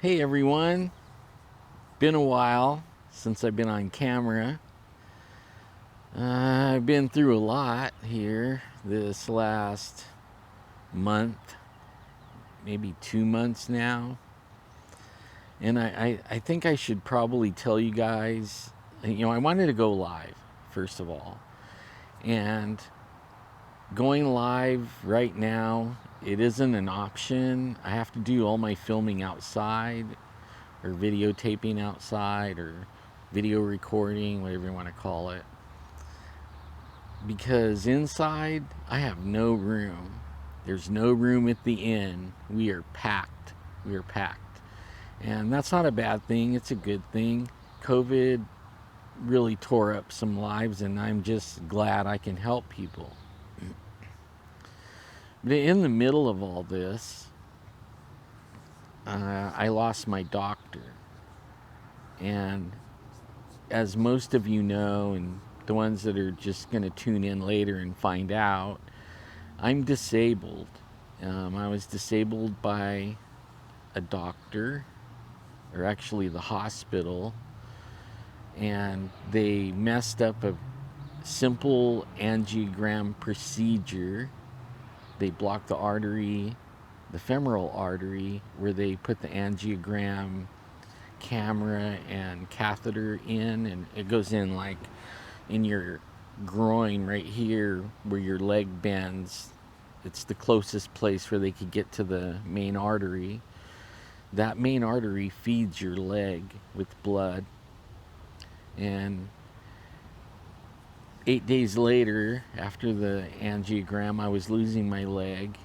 Hey everyone, been a while since I've been on camera. I've been through a lot here this last month, maybe 2 months now. And I think I should probably tell you guys, I wanted to go live, first of all. And going live right now, it isn't an option. I have to do all my filming outside, or videotaping outside, or video recording, whatever you want to call it. Because inside, I have no room. There's no room at the inn. We are packed. We are packed. And that's not a bad thing, it's a good thing. COVID really tore up some lives, and I'm just glad I can help people. But in the middle of all this, I lost my doctor. And as most of you know, and the ones that are just going to tune in later and find out, I'm disabled. I was disabled by a doctor, or actually the hospital, and they messed up a simple angiogram procedure. They blocked the artery, the femoral artery, where they put the angiogram camera and catheter in, and it goes in like in your groin right here where your leg bends. It's the closest place where they could get to the main artery. That main artery feeds your leg with blood. And 8 days later, after the angiogram, I was losing my leg,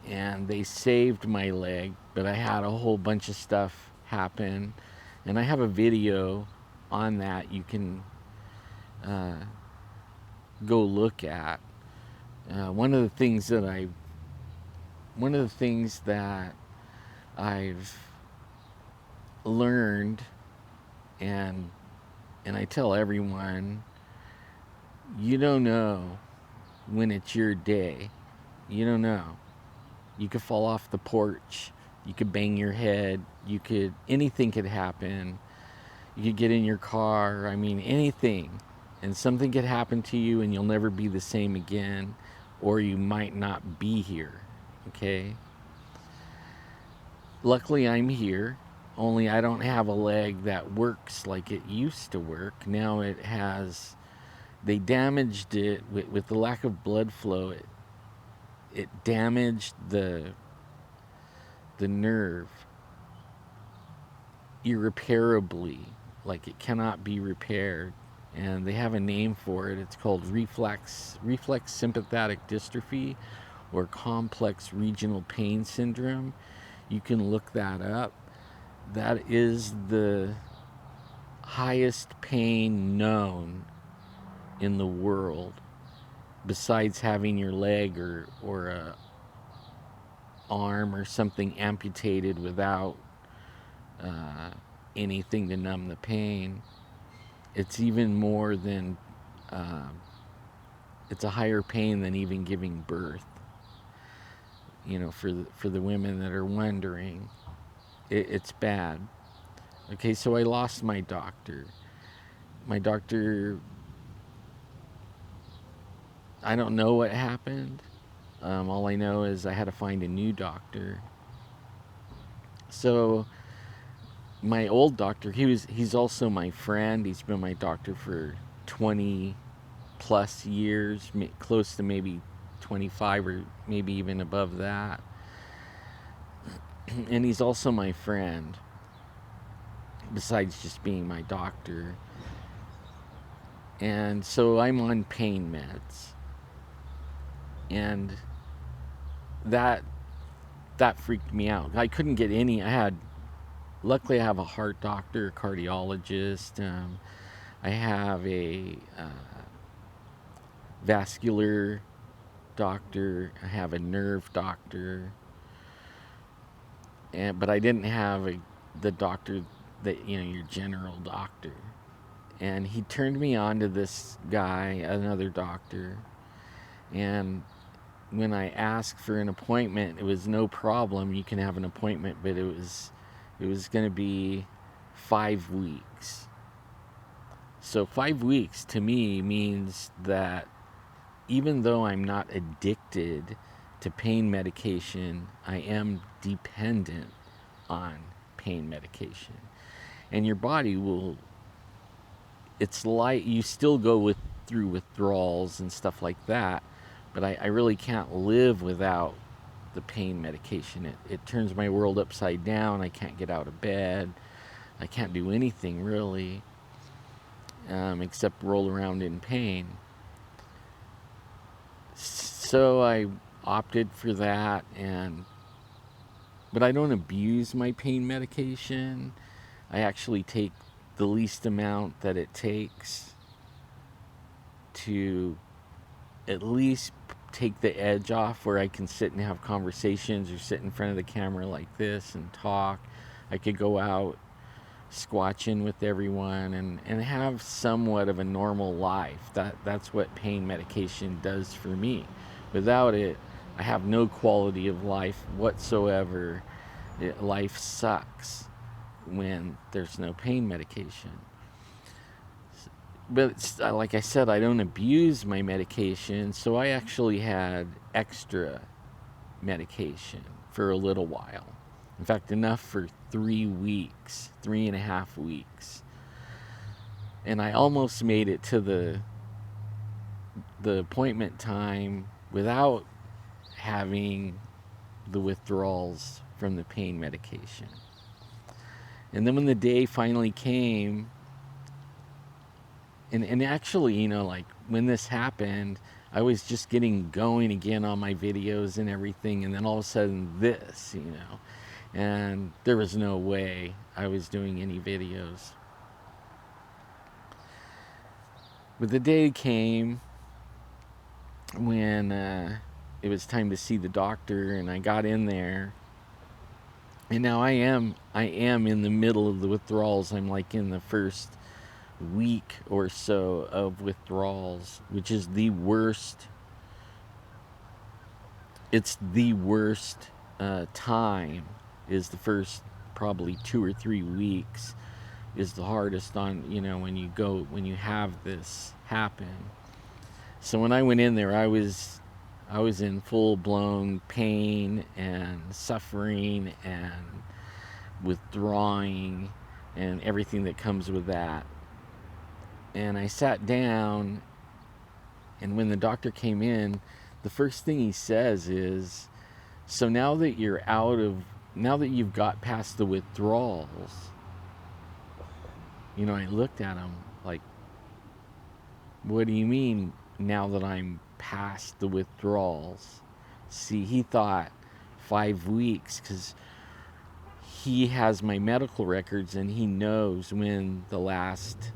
and they saved my leg, but I had a whole bunch of stuff happen, and I have a video on that you can go look at. One of the things that I've learned, and I tell everyone, you don't know when it's your day. You don't know. You could fall off the porch. You could bang your head. Anything could happen. You could get in your car. I mean, anything. And something could happen to you and you'll never be the same again. Or you might not be here. Okay? Luckily, I'm here. Only I don't have a leg that works like it used to work. Now it has... They damaged it with the lack of blood flow. It damaged the nerve irreparably, like it cannot be repaired. And they have a name for it. It's called reflex sympathetic dystrophy, or complex regional pain syndrome. You can look that up. That is the highest pain known in the world, besides having your leg or a arm or something amputated without anything to numb the pain. It's even more than it's a higher pain than even giving birth. For the women that are wondering, it's bad. Okay, so I lost my doctor. My doctor, I don't know what happened. All I know is I had to find a new doctor. So my old doctor, he's also my friend. He's been my doctor for 20 plus years, close to maybe 25 or maybe even above that. And he's also my friend, besides just being my doctor. And so I'm on pain meds. And that freaked me out. I couldn't get any. Luckily I have a heart doctor, a cardiologist. I have a vascular doctor. I have a nerve doctor. But I didn't have the doctor that, your general doctor. And he turned me on to this guy, another doctor. And when I asked for an appointment, it was no problem. You can have an appointment, but it was It was going to be 5 weeks. So 5 weeks to me means that even though I'm not addicted to pain medication, I am dependent on pain medication. And your body will, it's like you still go through withdrawals and stuff like that, but I really can't live without the pain medication. It turns my world upside down. I can't get out of bed. I can't do anything really, except roll around in pain. So I opted for that, but I don't abuse my pain medication. I actually take the least amount that it takes to at least take the edge off, where I can sit and have conversations or sit in front of the camera like this and talk. I could go out squatching with everyone and have somewhat of a normal life. That's what pain medication does for me. Without it, I have no quality of life whatsoever. Life sucks when there's no pain medication. But like I said, I don't abuse my medication, so I actually had extra medication for a little while. In fact, enough for 3 weeks, 3.5 weeks. And I almost made it to the appointment time without having the withdrawals from the pain medication. And then when the day finally came, and actually, like when this happened, I was just getting going again on my videos and everything, and then all of a sudden this, and there was no way I was doing any videos. But the day came when it was time to see the doctor, and I got in there, and now I am in the middle of the withdrawals. I'm like in the first week or so of withdrawals, which is the worst. It's the worst time. Is the first probably 2 or 3 weeks is the hardest on, when you have this happen. So when I went in there, I was in full-blown pain and suffering and withdrawing and everything that comes with that. And I sat down, and when the doctor came in, the first thing he says is, so now that you've got past the withdrawals, I looked at him like, what do you mean now that I'm past the withdrawals? See, he thought 5 weeks, because he has my medical records and he knows when the last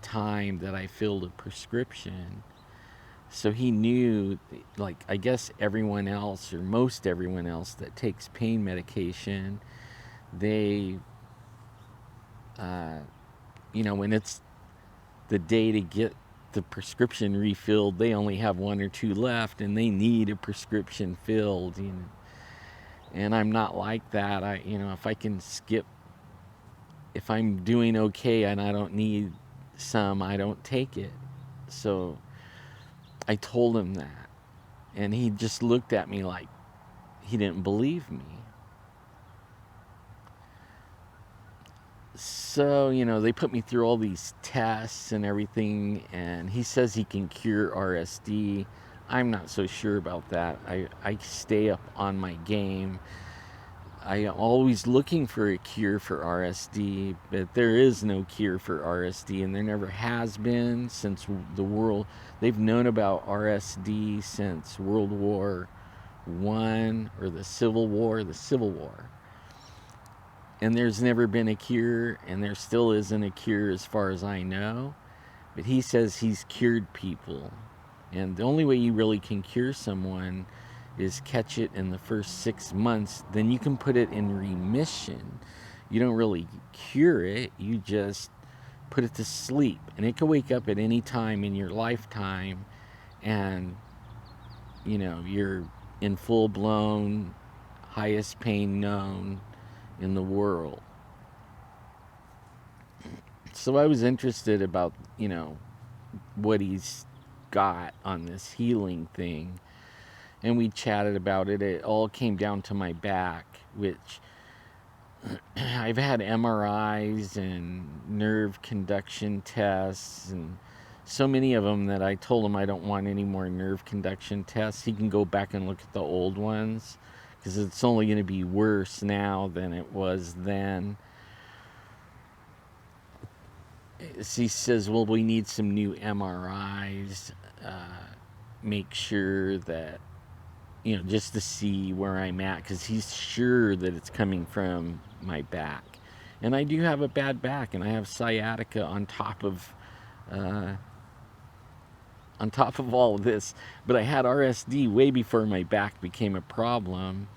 time that I filled a prescription. So he knew, like, I guess everyone else, or most everyone else that takes pain medication, they when it's the day to get the prescription refilled, they only have 1 or 2 left and they need a prescription filled, and I'm not like that. If I can skip, if I'm doing okay and I don't need some, I don't take it. So I told him that, and he just looked at me like he didn't believe me. So, they put me through all these tests and everything, and he says he can cure RSD. I'm not so sure about that. I stay up on my game. I am always looking for a cure for RSD, but there is no cure for RSD, and there never has been since the world. They've known about RSD since World War I, or the Civil War. And there's never been a cure, and there still isn't a cure as far as I know. But he says he's cured people. And the only way you really can cure someone is catch it in the first 6 months. Then you can put it in remission. You don't really cure it. You just put it to sleep. And it can wake up at any time in your lifetime. And, you're in full-blown, highest pain known. in the world. So I was interested about, what he's got on this healing thing. And we chatted about it. It all came down to my back, which I've had MRIs and nerve conduction tests and so many of them that I told him I don't want any more nerve conduction tests. He can go back and look at the old ones because it's only going to be worse now than it was then. He says, well, we need some new MRIs, make sure that, just to see where I'm at, because he's sure that it's coming from my back. And I do have a bad back, and I have sciatica on top of all of this. But I had RSD way before my back became a problem.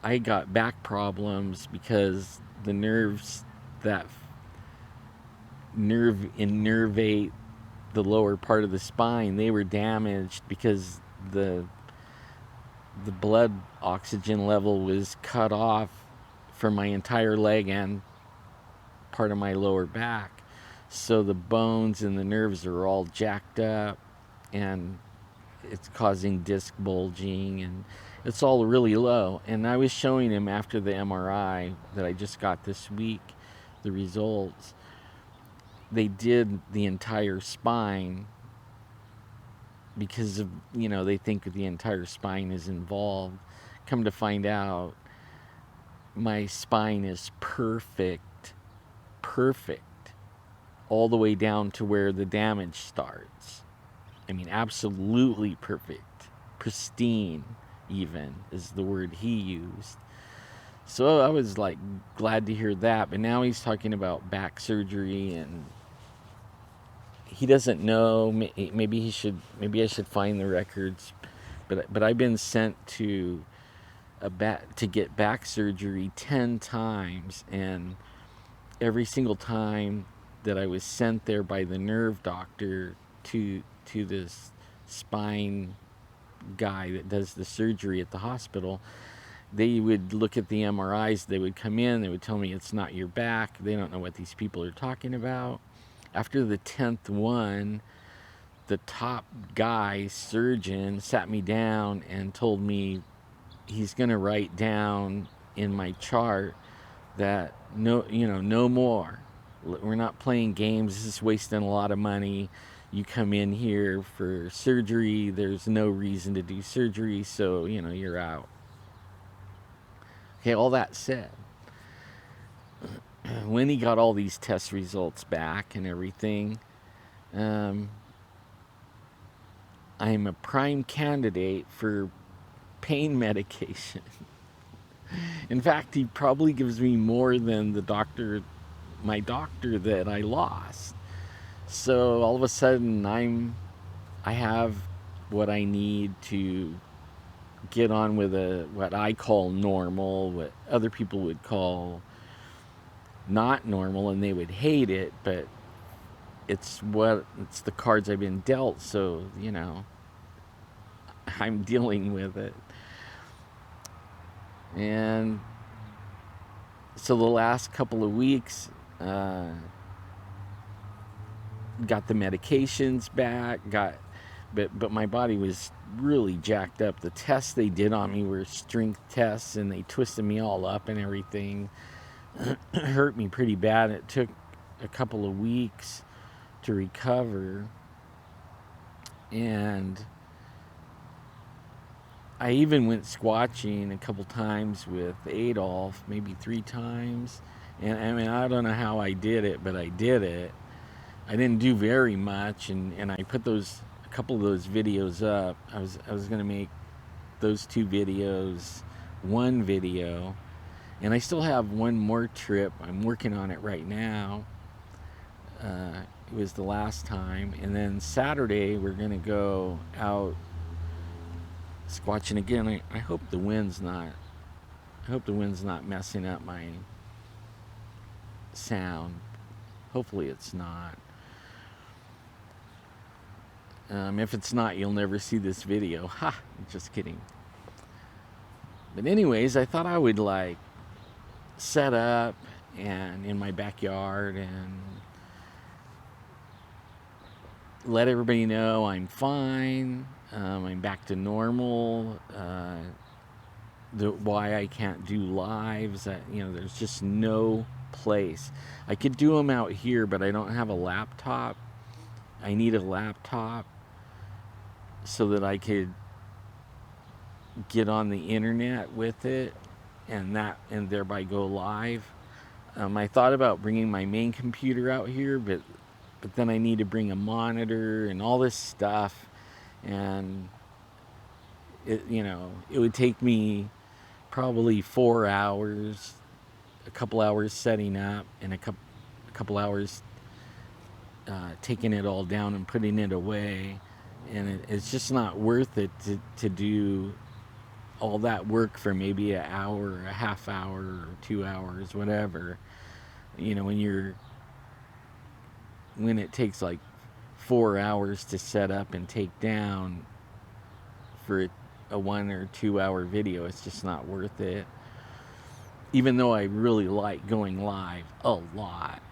I got back problems because the nerves that innervate the lower part of the spine, they were damaged because the blood oxygen level was cut off for my entire leg and part of my lower back. So the bones and the nerves are all jacked up, and it's causing disc bulging, and it's all really low. And I was showing him after the MRI that I just got this week, the results. They did the entire spine because of, they think the entire spine is involved. Come to find out, my spine is perfect, all the way down to where the damage starts. I mean, absolutely perfect, pristine even is the word he used. So I was like glad to hear that, but now he's talking about back surgery, and he doesn't know. Maybe I should find the records, but I've been sent to get back surgery 10 times, and every single time that I was sent there by the nerve doctor to this spine guy that does the surgery at the hospital, they would look at the MRIs. They would come in, they would tell me it's not your back. They don't know what these people are talking about. After the 10th one, the top guy, surgeon, sat me down and told me he's going to write down in my chart that no more. We're not playing games. This is wasting a lot of money. You come in here for surgery. There's no reason to do surgery, so, you're out. Okay, all that said, when he got all these test results back and everything, I'm a prime candidate for pain medication. In fact, he probably gives me more than my doctor that I lost. So all of a sudden, I have what I need to get on with what I call normal, what other people would call not normal, and they would hate it, but it's the cards I've been dealt, so I'm dealing with it. And so the last couple of weeks, got the medications back, but my body was really jacked up. The tests they did on me were strength tests, and they twisted me all up and everything. Hurt me pretty bad. It took a couple of weeks to recover, and I even went squatching a couple times with Adolf, maybe 3 times. And I mean, I don't know how I did it, but I did it. I didn't do very much, and I put a couple of those videos up. I was going to make those 2 videos one video, and I still have one more trip. I'm working on it right now. It was the last time, and then Saturday we're going to go out squatching again. I hope the wind's not messing up my sound. Hopefully it's not. If it's not, you'll never see this video. Ha! Just kidding. But anyways, I thought I would set up and in my backyard and let everybody know I'm fine. I'm back to normal. Why I can't do lives. There's just no place. I could do them out here, but I don't have a laptop. I need a laptop so that I could get on the internet with it and thereby go live. I thought about bringing my main computer out here, but then I need to bring a monitor and all this stuff, and it would take me probably 4 hours, a couple hours setting up, and a couple hours taking it all down and putting it away, and it's just not worth it to do all that work for maybe an hour, a half hour, or 2 hours, whatever. When it takes like 4 hours to set up and take down for a 1 or 2 hour video, it's just not worth it. Even though I really like going live a lot.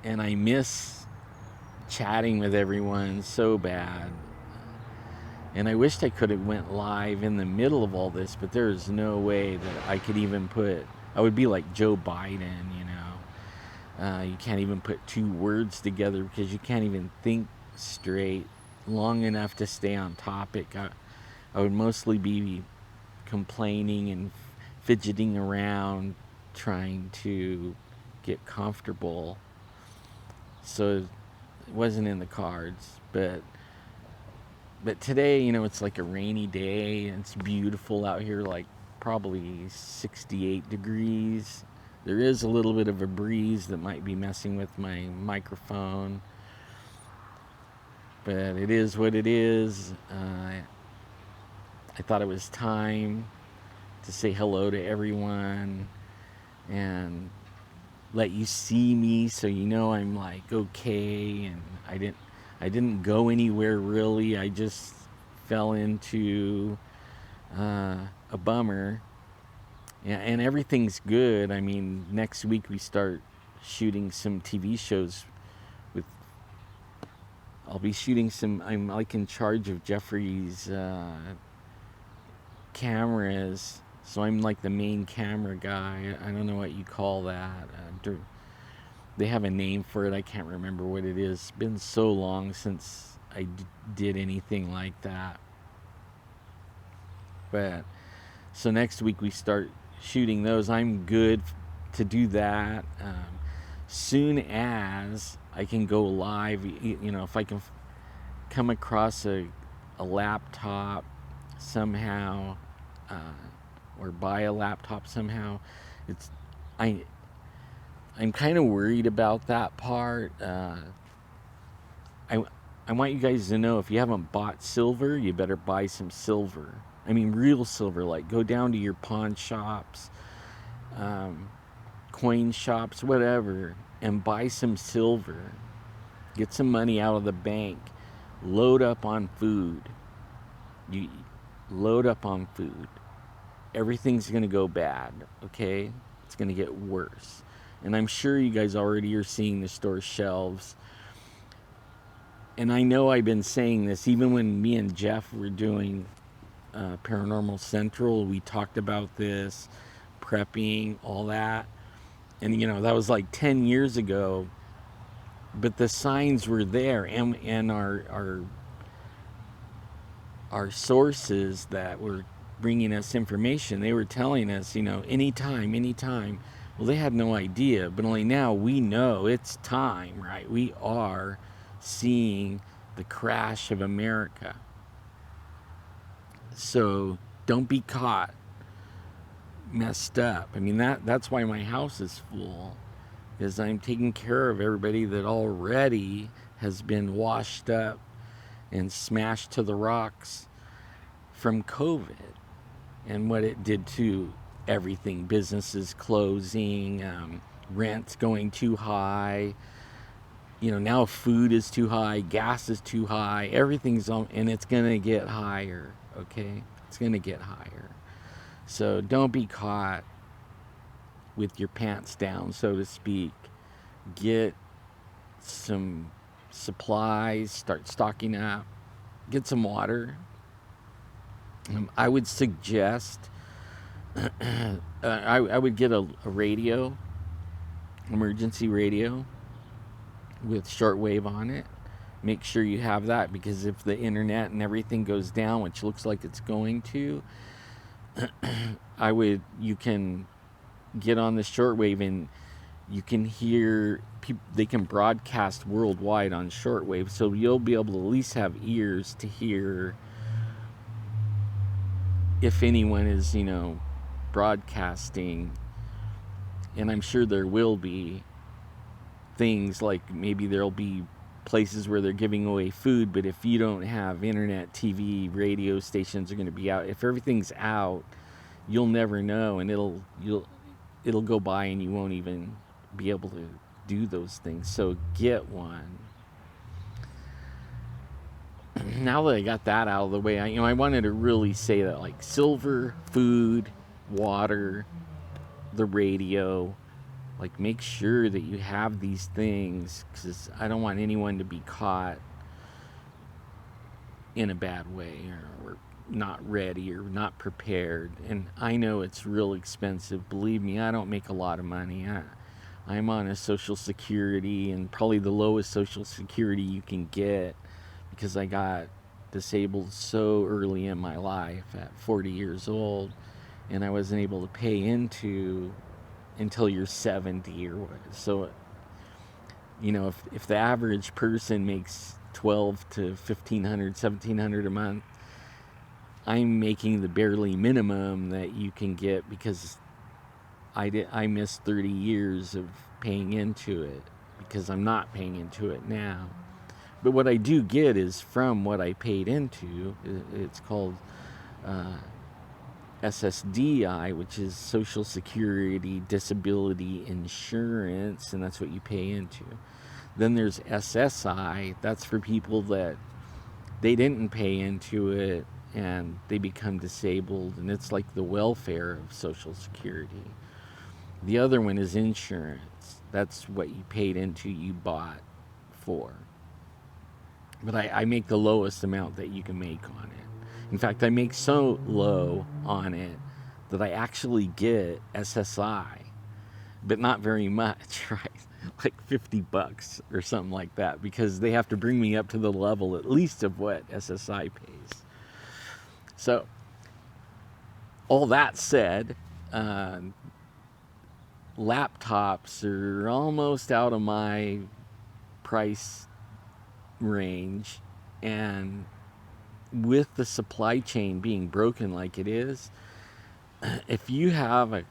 And I miss chatting with everyone so bad. And I wished I could have went live in the middle of all this, but there is no way that I could even I would be like Joe Biden, you can't even put 2 words together because you can't even think straight long enough to stay on topic. I would mostly be complaining and fidgeting around trying to get comfortable. So it wasn't in the cards, but today, it's like a rainy day and it's beautiful out here, like probably 68 degrees. There is a little bit of a breeze that might be messing with my microphone, but it is what it is. I thought it was time to say hello to everyone and let you see me so I'm like okay, and I didn't go anywhere really. I just fell into a bummer. Yeah, and everything's good. I mean, next week we start shooting some TV shows I'll be shooting I'm like in charge of Jeffrey's cameras. So I'm like the main camera guy. I don't know what you call that. They have a name for it. I can't remember what it is. It's been so long since I did anything like that. But so next week we start shooting those. I'm good to do that. Soon as I can go live, if I can come across a laptop somehow, or buy a laptop somehow, I'm kind of worried about that part. I want you guys to know, if you haven't bought silver, you better buy some silver. I mean, real silver. Like, go down to your pawn shops, coin shops, whatever, and buy some silver. Get some money out of the bank. Load up on food. You load up on food. Everything's going to go bad, okay? It's going to get worse. And I'm sure you guys already are seeing the store shelves. And I know I've been saying this, even when me and Jeff were doing Paranormal Central, we talked about this, prepping, all that. And, that was like 10 years ago. But the signs were there, and our sources that were bringing us information, they were telling us, anytime. Well, they had no idea, but only now we know it's time, right? We are seeing the crash of America. So don't be caught messed up. I mean, that's why my house is full, is I'm taking care of everybody that already has been washed up and smashed to the rocks from COVID and what it did to everything. Businesses closing, rents going too high. Now food is too high, gas is too high, everything's on, and it's going to get higher, okay? It's going to get higher. So don't be caught with your pants down, so to speak. Get some supplies, start stocking up, get some water. I would suggest I would get a radio, emergency radio with shortwave on it. Make sure you have that, because if the internet and everything goes down, which looks like it's going to, you can get on the shortwave and you can hear people, they can broadcast worldwide on shortwave, so you'll be able to at least have ears to hear if anyone is, broadcasting. And I'm sure there will be things like, maybe there'll be places where they're giving away food, but if you don't have internet, TV, radio stations are going to be out. If everything's out, you'll never know, and it'll go by and you won't even be able to do those things. So get one. Now that I got that out of the way, I wanted to really say that, like, silver, food, water, the radio, like, make sure that you have these things, because I don't want anyone to be caught in a bad way, or not ready or not prepared. And I know it's real expensive. Believe me, I don't make a lot of money. I'm on a Social Security, and probably the lowest Social Security you can get, because I got disabled so early in my life at 40 years old, and I wasn't able to pay into until you're 70 or what. So, if the average person makes 12 to 1500, 1700 a month, I'm making the barely minimum that you can get, because I missed 30 years of paying into it, because I'm not paying into it now. But what I do get is from what I paid into. It's called SSDI, which is Social Security Disability Insurance, and that's what you pay into. Then there's SSI. That's for people that they didn't pay into it and they become disabled, and it's like the welfare of Social Security. The other one is insurance. That's what you paid into, you bought for. But I make the lowest amount that you can make on it. In fact, I make so low on it that I actually get SSI, but not very much, right? Like $50 or something like that, because they have to bring me up to the level at least of what SSI pays. So, all that said, laptops are almost out of my price range, and with the supply chain being broken like it is, if you have a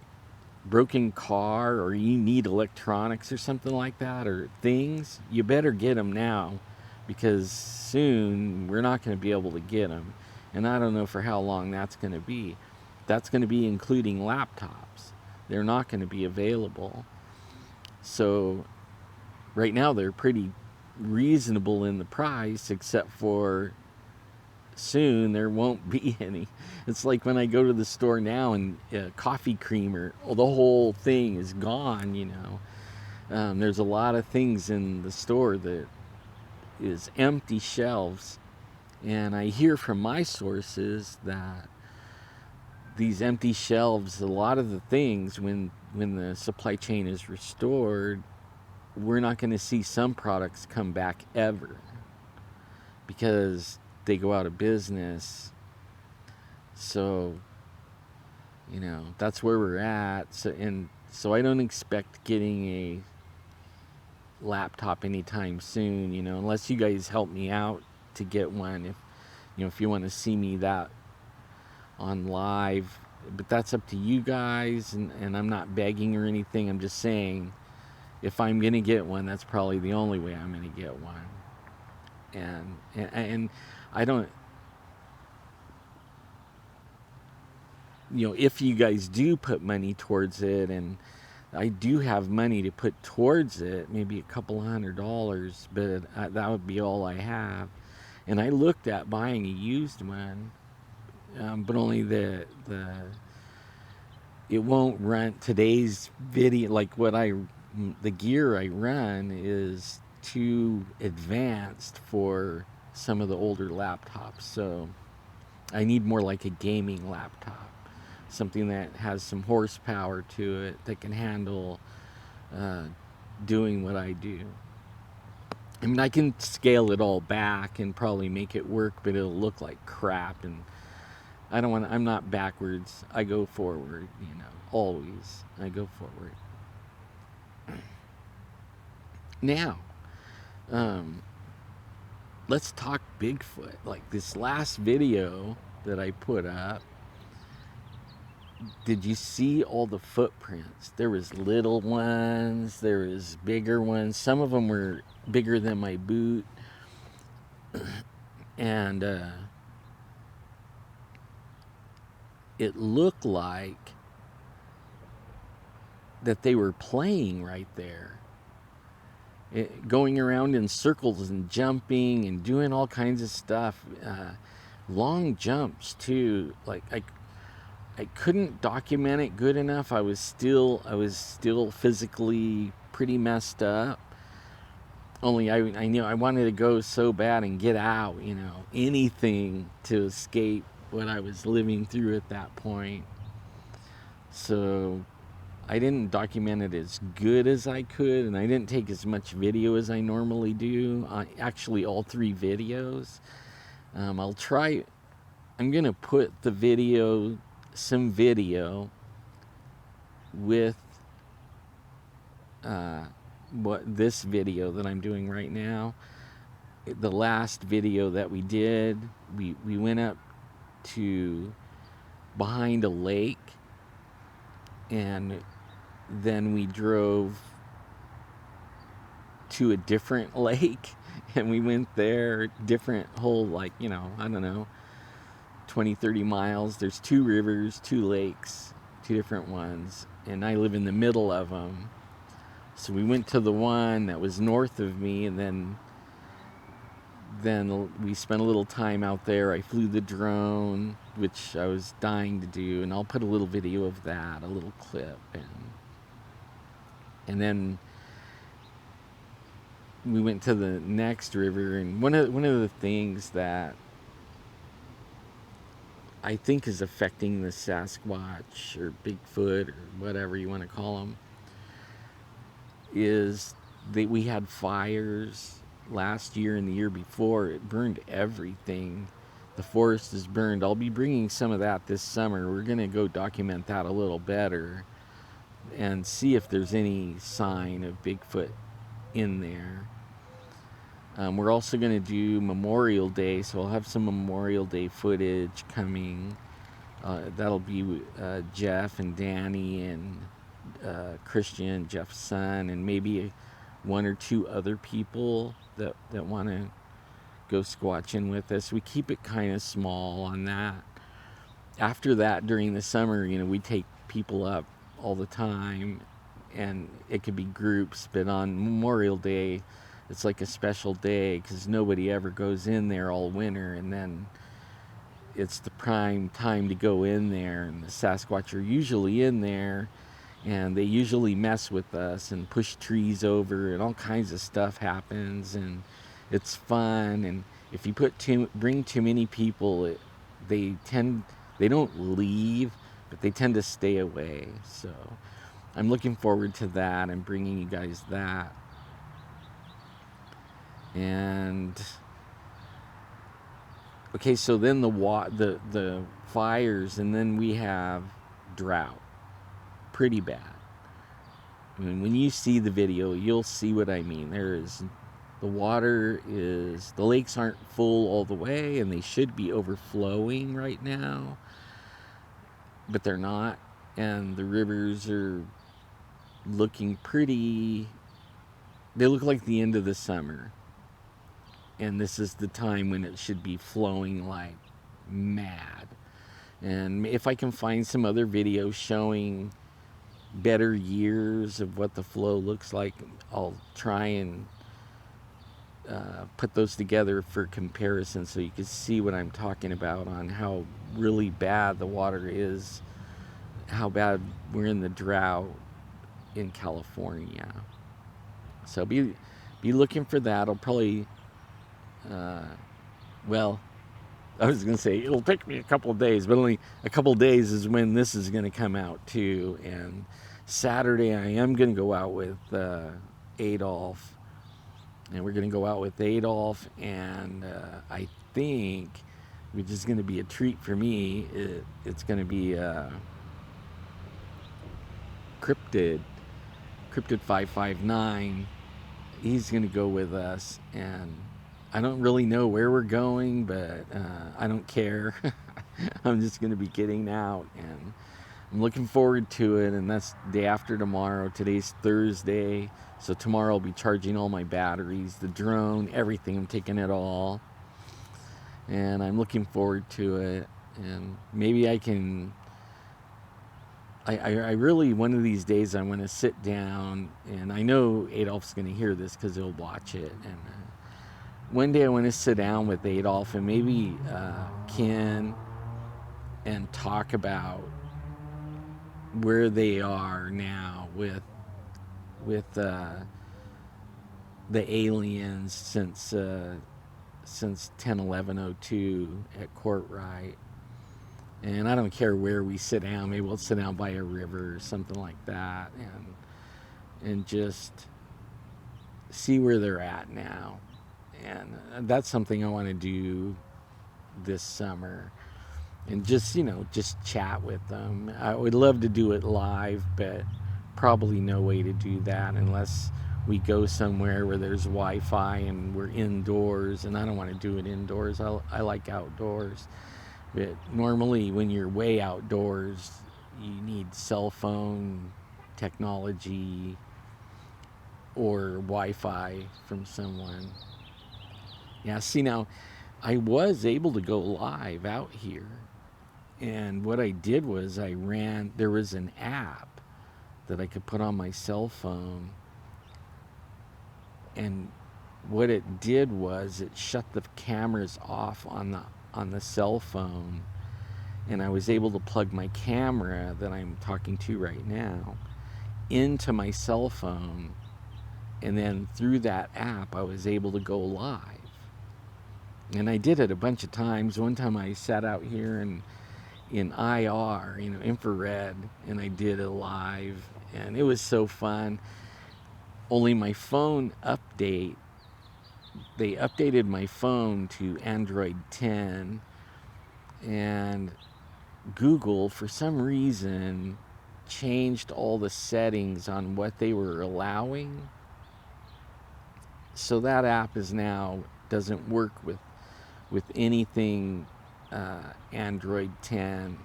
broken car or you need electronics or something like that, or things, you better get them now, because soon we're not going to be able to get them. And I don't know for how long that's going to be. That's going to be including laptops. They're not going to be available. So right now they're pretty reasonable in the price, except for soon there won't be any. It's like when I go to the store now and coffee creamer, the whole thing is gone. There's a lot of things in the store that is empty shelves, and I hear from my sources that these empty shelves, a lot of the things, when the supply chain is restored, we're not going to see some products come back ever, because they go out of business. So, that's where we're at. So I don't expect getting a laptop anytime soon, unless you guys help me out to get one. If you want to see me that on live, but that's up to you guys, and I'm not begging or anything. I'm just saying, if I'm going to get one, that's probably the only way I'm going to get one. And I don't, if you guys do put money towards it, and I do have money to put towards it, maybe a couple $100, but that would be all I have. And I looked at buying a used one, but only the it won't run today's video. Like the gear I run is too advanced for some of the older laptops. So I need more like a gaming laptop, something that has some horsepower to it that can handle uh, doing what I do. I mean, I can scale it all back and probably make it work, but it'll look like crap. And I don't want. I'm not backwards. I go forward. Always. I go forward. Now, let's talk Bigfoot. Like this last video that I put up, did you see all the footprints? There was little ones, there was bigger ones. Some of them were bigger than my boot. And it looked like that they were playing right there. Going around in circles and jumping and doing all kinds of stuff. Long jumps too. Like I couldn't document it good enough. I was still physically pretty messed up. Only I knew I wanted to go so bad and get out, anything to escape what I was living through at that point. So I didn't document it as good as I could, and I didn't take as much video as I normally do. Actually, all 3 videos. I'm going to put some video with this video that I'm doing right now. The last video that we did, we went up to behind a lake, and then we drove to a different lake, and we went there, different whole, I don't know, 20-30 miles. There's 2 rivers, 2 lakes, 2 different ones, and I live in the middle of them. So we went to the one that was north of me, and then we spent a little time out there. I flew the drone, which I was dying to do, and I'll put a little video of that, a little clip, and then we went to the next river. And one of the things that I think is affecting the Sasquatch or Bigfoot or whatever you want to call them is that we had fires last year and the year before. It burned everything. The forest is burned. I'll be bringing some of that this summer. We're going to go document that a little better and see if there's any sign of Bigfoot in there. We're also going to do Memorial Day, so I'll have some Memorial Day footage coming. That'll be Jeff and Danny and Christian, Jeff's son, and maybe 1 or 2 other people that want to go squatching with us. We keep it kind of small on that. After that, during the summer, we take people up all the time, and it could be groups, but on Memorial Day, it's like a special day because nobody ever goes in there all winter, and then it's the prime time to go in there, and the Sasquatch are usually in there, and they usually mess with us and push trees over, and all kinds of stuff happens, and it's fun. And if you bring too many people, they don't leave, but they tend to stay away. So I'm looking forward to that and bringing you guys that. And okay, so then the fires, and then we have drought, pretty bad. I mean, when you see the video, you'll see what I mean. The lakes aren't full all the way, and they should be overflowing right now, but they're not. And the rivers are looking they look like the end of the summer. And this is the time when it should be flowing like mad. And if I can find some other videos showing better years of what the flow looks like, I'll try and put those together for comparison so you can see what I'm talking about on how really bad the water is how bad we're in the drought in California. So be looking for that. I'll probably, uh, well, I was gonna say it'll take me a couple of days, but only a couple of days is when this is gonna come out too. And Saturday I am gonna go out with Adolf, and we're gonna go out with Adolf, and I think, which is gonna be a treat for me. It's gonna be Cryptid 559. He's gonna go with us, and I don't really know where we're going, but I don't care. I'm just gonna be getting out, and I'm looking forward to it. And that's day after tomorrow. Today's Thursday, so tomorrow I'll be charging all my batteries, the drone, everything. I'm taking it all, and I'm looking forward to it. And maybe I can. I really, one of these days, I'm going to sit down, and I know Adolf's going to hear this because he'll watch it. And one day I want to sit down with Adolf and maybe Ken and talk about where they are now with the aliens since 10/11/02 at Courtright. And I don't care where we sit down. Maybe we'll sit down by a river or something like that, and just see where they're at now. And that's something I want to do this summer. And just chat with them. I would love to do it live, but probably no way to do that unless we go somewhere where there's Wi-Fi and we're indoors. And I don't want to do it indoors. I like outdoors. But normally when you're way outdoors, you need cell phone technology or Wi-Fi from someone. Yeah, see, now I was able to go live out here. And what I did was there was an app that I could put on my cell phone. And what it did was it shut the cameras off on the cell phone, and I was able to plug my camera that I'm talking to right now into my cell phone, and then through that app I was able to go live. And I did it a bunch of times. One time I sat out here in IR, infrared, and I did it live, and it was so fun. Only my phone they updated my phone to Android 10, and Google, for some reason, changed all the settings on what they were allowing. So that app doesn't work with anything Android 10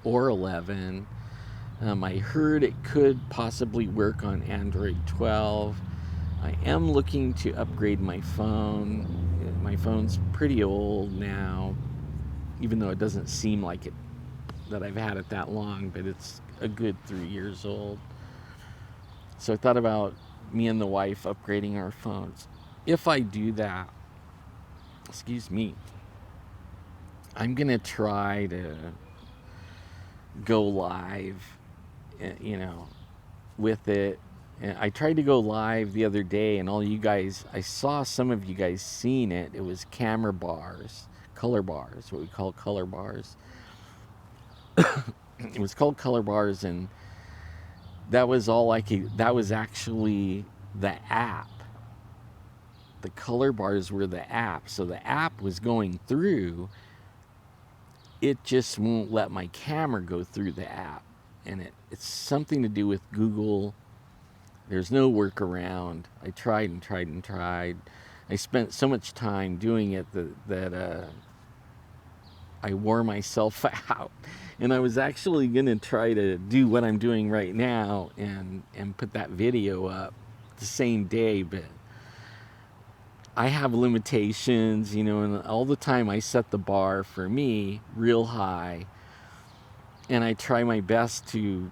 or 11. I heard it could possibly work on Android 12. I am looking to upgrade my phone. My phone's pretty old now, even though it doesn't seem like it, that I've had it that long, but it's a good 3 years old. So I thought about me and the wife upgrading our phones. If I do that, excuse me, I'm going to try to go live, with it. And I tried to go live the other day, and I saw some of you guys seen it. It was camera bars, color bars, what we call color bars. It was called color bars, and that was that was actually the app. The color bars were the app. So the app was going through. It just won't let my camera go through the app. And it's something to do with Google. There's no workaround. I tried and tried and tried. I spent so much time doing it that I wore myself out. And I was actually going to try to do what I'm doing right now and put that video up the same day, but I have limitations, and all the time I set the bar for me real high, and I try my best to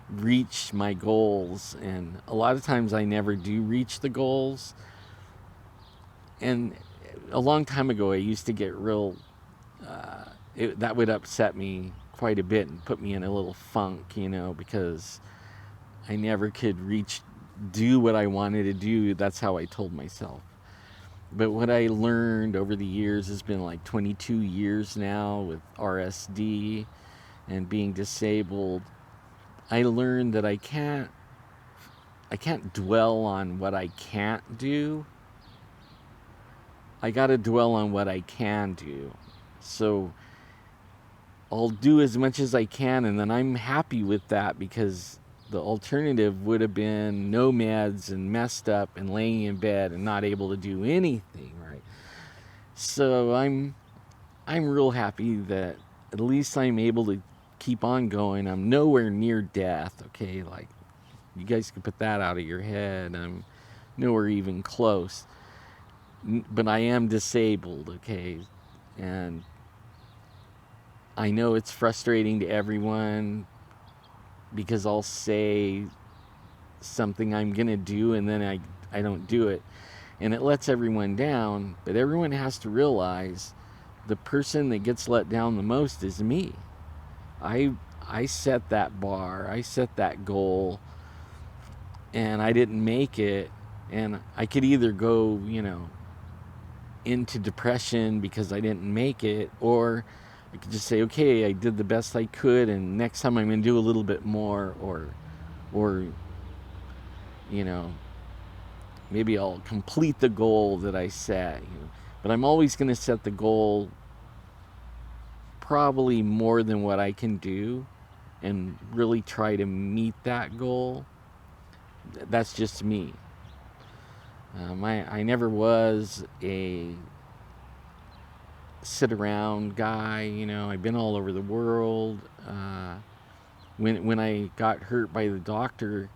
reach my goals, and a lot of times I never do reach the goals. And a long time ago I used to get real that would upset me quite a bit and put me in a little funk, because I never could do what I wanted to do. That's how I told myself. But what I learned over the years has been like 22 years now with RSD and being disabled. I learned that I can't dwell on what I can't do. I got to dwell on what I can do. So I'll do as much as I can, and then I'm happy with that, because the alternative would have been no meds and messed up and laying in bed and not able to do anything, right? So I'm real happy that at least I'm able to keep on going. I'm nowhere near death, okay? Like, you guys can put that out of your head. I'm nowhere even close. But I am disabled, okay? And I know it's frustrating to everyone, because I'll say something I'm going to do and then I don't do it. And it lets everyone down, but everyone has to realize the person that gets let down the most is me. I set that bar, I set that goal, and I didn't make it. And I could either go, into depression because I didn't make it, or I could just say, okay, I did the best I could, and next time I'm going to do a little bit more, or maybe I'll complete the goal that I set. But I'm always going to set the goal probably more than what I can do, and really try to meet that goal. That's just me. I never was a sit around guy. I've been all over the world. When I got hurt by the doctor,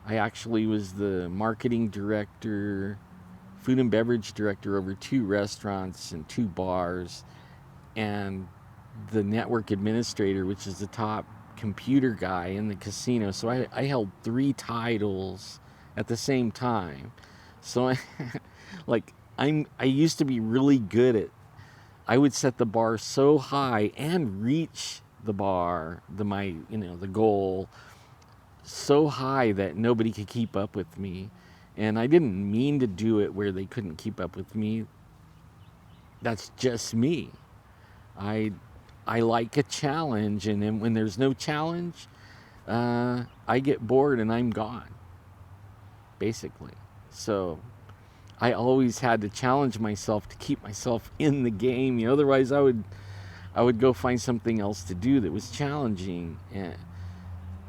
I actually was the marketing director, food and beverage director over 2 restaurants and 2 bars, and the network administrator, which is the top computer guy in the casino. So I held 3 titles at the same time. So I used to be really good at, I would set the bar so high and reach the bar, the goal so high that nobody could keep up with me. And I didn't mean to do it where they couldn't keep up with me. That's just me. I like a challenge, and then when there's no challenge, I get bored and I'm gone, basically. So I always had to challenge myself to keep myself in the game. Otherwise I would go find something else to do that was challenging.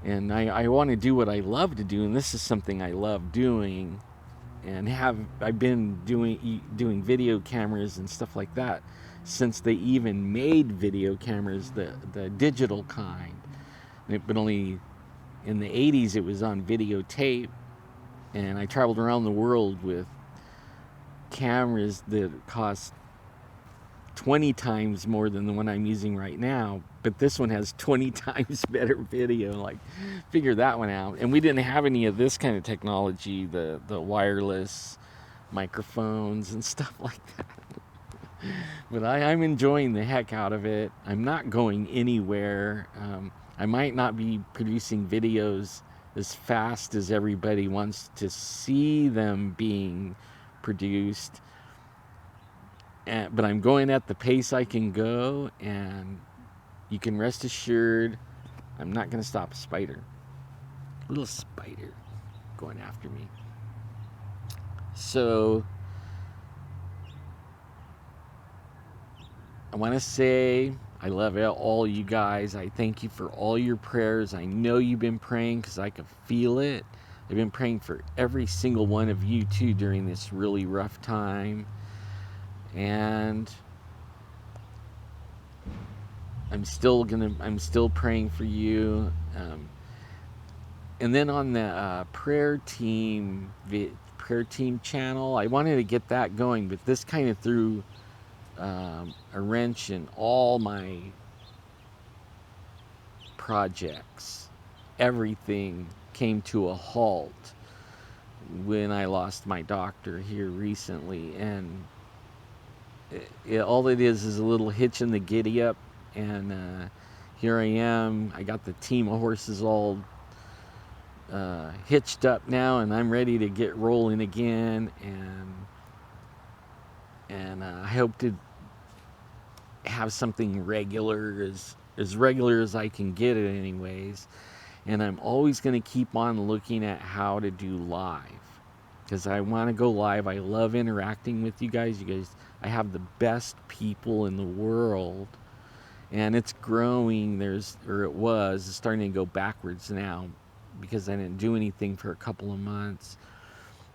And I want to do what I love to do, and this is something I love doing. And I've been doing video cameras and stuff like that since they even made video cameras, the digital kind. But only in the 80s it was on videotape, and I traveled around the world with cameras that cost 20 times more than the one I'm using right now, but this one has 20 times better video. Like, figure that one out. And we didn't have any of this kind of technology, the wireless microphones and stuff like that. But I'm enjoying the heck out of it. I'm not going anywhere. I might not be producing videos as fast as everybody wants to see them being produced, but I'm going at the pace I can go, and you can rest assured I'm not going to stop a spider. Little spider going after me. So I want to say I love all you guys. I thank you for all your prayers. I know you've been praying, because I could feel it. I've been praying for every single one of you too during this really rough time. And I'm still praying for you. And then on the prayer team channel, I wanted to get that going, but this kind of threw a wrench in all my projects. Everything came to a halt when I lost my doctor here recently, and all it is a little hitch in the giddy up, and here I am. I got the team of horses all hitched up now, and I'm ready to get rolling again. And I hope to have something regular, as regular as I can get it, anyways. And I'm always going to keep on looking at how to do live, because I want to go live. I love interacting with you guys. I have the best people in the world, and it's growing. It's starting to go backwards now because I didn't do anything for a couple of months.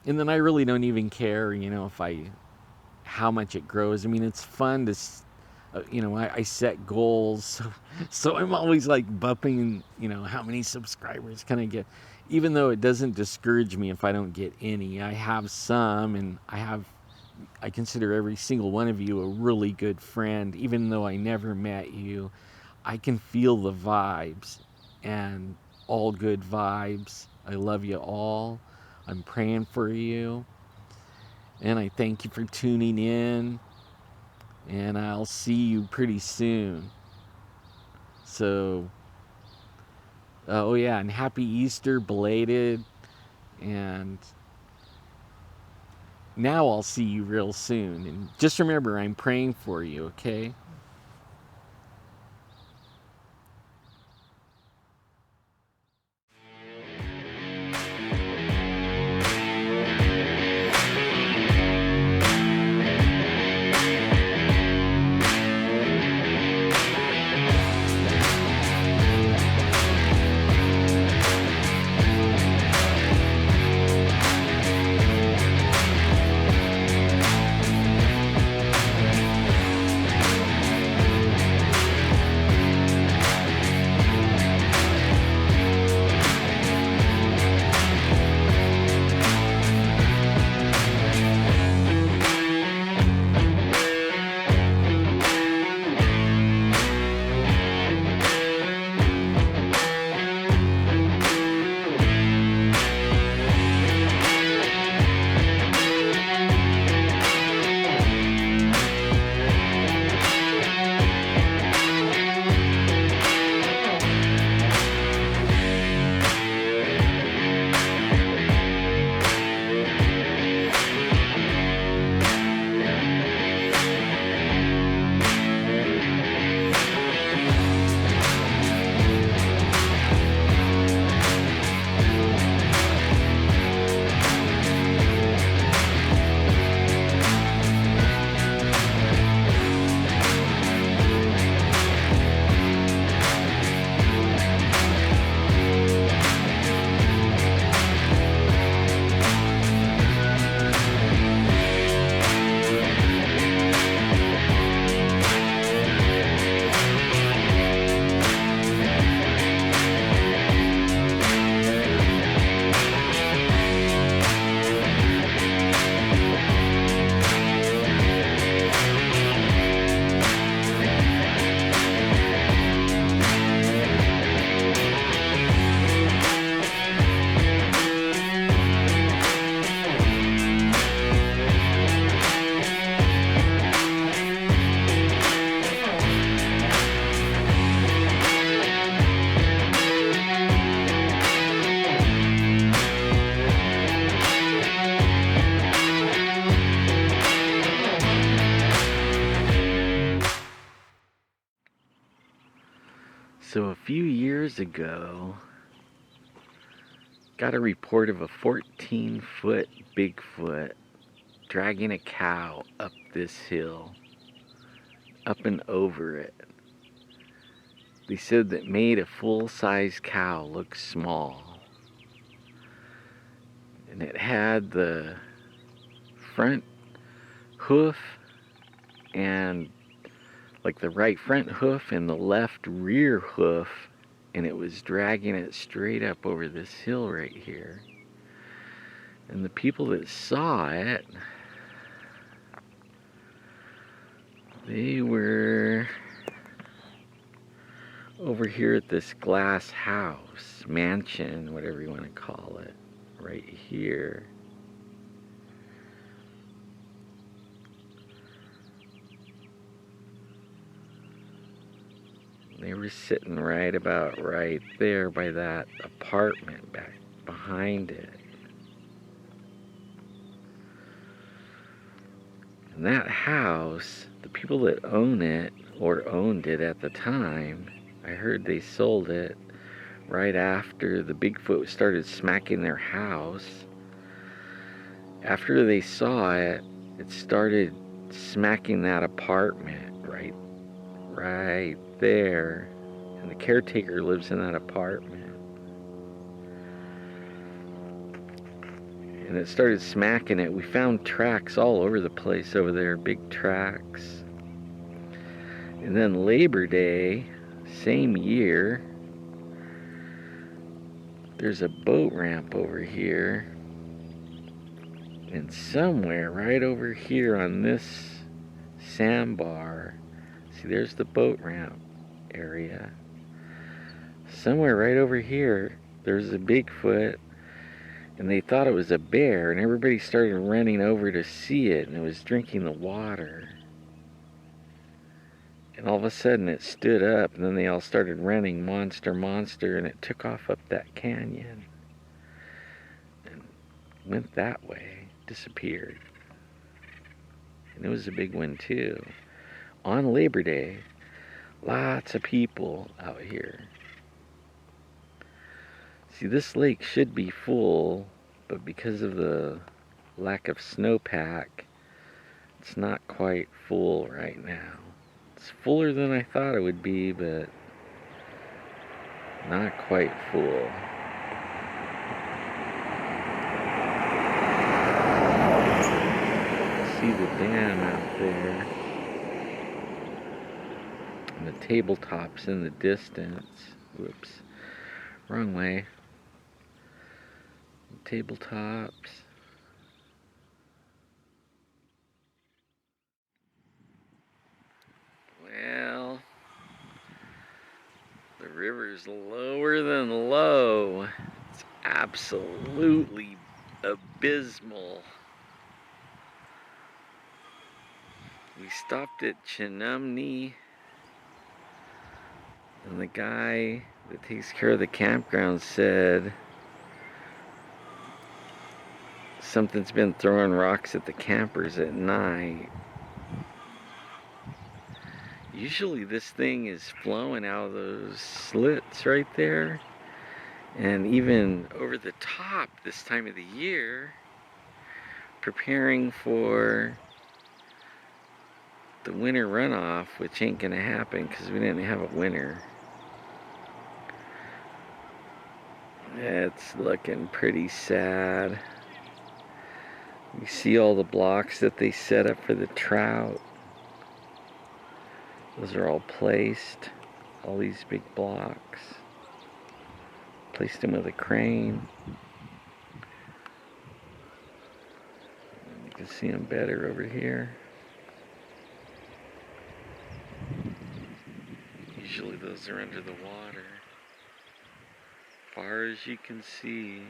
And then I really don't even care, how much it grows. I mean, it's fun to, I set goals. So I'm always like bumping, how many subscribers can I get? Even though it doesn't discourage me if I don't get any. I have some, and I consider every single one of you a really good friend. Even though I never met you, I can feel the vibes, and all good vibes. I love you all. I'm praying for you. And I thank you for tuning in. And I'll see you pretty soon. So, oh yeah, and happy Easter, belated. And now I'll see you real soon. And just remember, I'm praying for you, okay? So a few years ago, got a report of a 14-foot Bigfoot dragging a cow up this hill, up and over it. They said that made a full-size cow look small. And it had the front hoof and like the right front hoof and the left rear hoof, and it was dragging it straight up over this hill right here. And the people that saw it, they were over here at this glass house, mansion, whatever you want to call it, right here. They They were sitting right about right there by that apartment back behind it. And that house, the people that own it, or owned it at the time, I heard they sold it right after the Bigfoot started smacking their house. After they saw it, it started smacking that apartment right there. And the caretaker lives in that apartment. And it started smacking it. We found tracks all over the place over there, big tracks. And then Labor Day, same year, there's a boat ramp over here. And somewhere right over here on this sandbar, see, there's the boat ramp area. Somewhere right over here, there's a Bigfoot, and they thought it was a bear, and everybody started running over to see it, and it was drinking the water. And all of a sudden it stood up, and then they all started running, monster, monster, and it took off up that canyon and went that way, disappeared. And it was a big one too. On Labor Day, lots of people out here. See, this lake should be full, but because of the lack of snowpack, it's not quite full right now. It's fuller than I thought it would be, but not quite full. See the dam out there. And the tabletops in the distance. Whoops. Wrong way. Tabletops. Well, the river's lower than low. It's absolutely abysmal. We stopped at Chinumney, and the guy that takes care of the campground said something's been throwing rocks at the campers at night. Usually this thing is flowing out of those slits right there, and even over the top this time of the year, preparing for the winter runoff, which ain't gonna happen because we didn't have a winter. It's looking pretty sad. You see all the blocks that they set up for the trout. Those are all placed. All these big blocks. Placed them with a crane. You can see them better over here. Usually those are under the water. Far as you can see.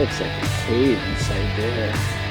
looks like a cave inside there.